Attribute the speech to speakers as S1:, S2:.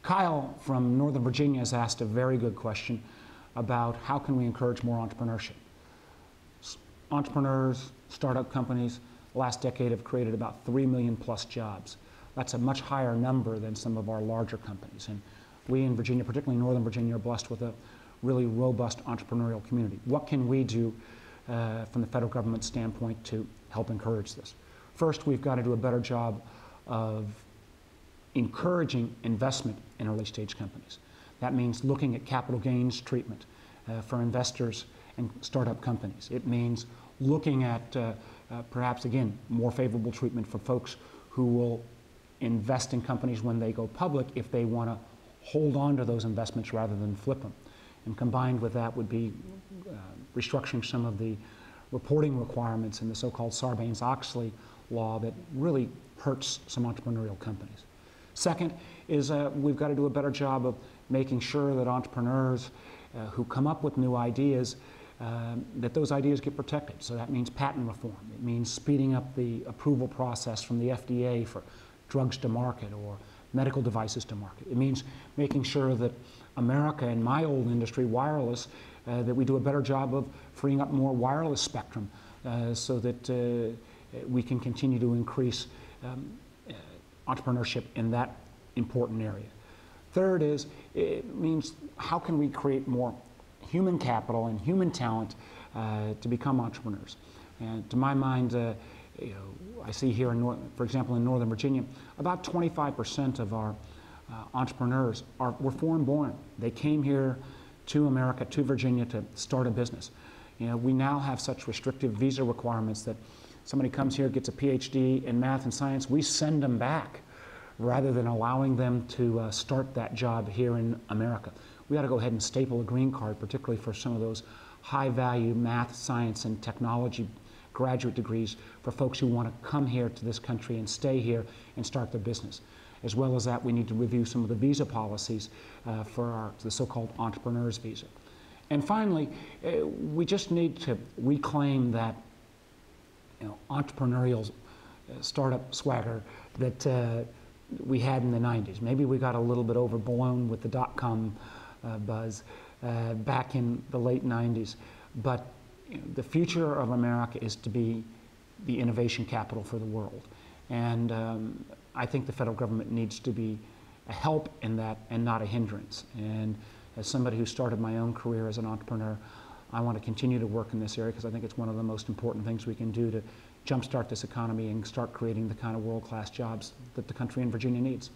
S1: Kyle from Northern Virginia has asked a very good question about how can we encourage more entrepreneurship. Entrepreneurs, startup companies, last decade have created about 3 million plus jobs. That's a much higher number than some of our larger companies. And we in Virginia, particularly Northern Virginia, are blessed with a really robust entrepreneurial community. What can we do from the federal government standpoint to help encourage this? First, we've got to do a better job of encouraging investment in early stage companies. That means looking at capital gains treatment for investors and startup companies. It means looking at perhaps, again, more favorable treatment for folks who will invest in companies when they go public if they want to hold on to those investments rather than flip them. And combined with that would be restructuring some of the reporting requirements in the so-called Sarbanes-Oxley law that really hurts some entrepreneurial companies. Second is we've got to do a better job of making sure that entrepreneurs who come up with new ideas, that those ideas get protected. So that means patent reform. It means speeding up the approval process from the FDA for drugs to market or medical devices to market. It means making sure that America, in my old industry, wireless, that we do a better job of freeing up more wireless spectrum so that we can continue to increase entrepreneurship in that important area. Third is, it means how can we create more human capital and human talent to become entrepreneurs. And to my mind, I see here, for example, in Northern Virginia, about 25% of our entrepreneurs were foreign-born. They came here to America, to Virginia, to start a business. We now have such restrictive visa requirements that somebody comes here, gets a PhD in math and science, we send them back rather than allowing them to start that job here in America. We ought to go ahead and staple a green card, particularly for some of those high-value math, science, and technology graduate degrees for folks who want to come here to this country and stay here and start their business. As well as that, we need to review some of the visa policies for the so-called entrepreneurs visa. And finally, we just need to reclaim that entrepreneurial startup swagger that we had in the 90s. Maybe we got a little bit overblown with the dot-com buzz back in the late 90s. But the future of America is to be the innovation capital for the world. And I think the federal government needs to be a help in that and not a hindrance. And as somebody who started my own career as an entrepreneur, I want to continue to work in this area because I think it's one of the most important things we can do to jumpstart this economy and start creating the kind of world-class jobs that the country in Virginia needs.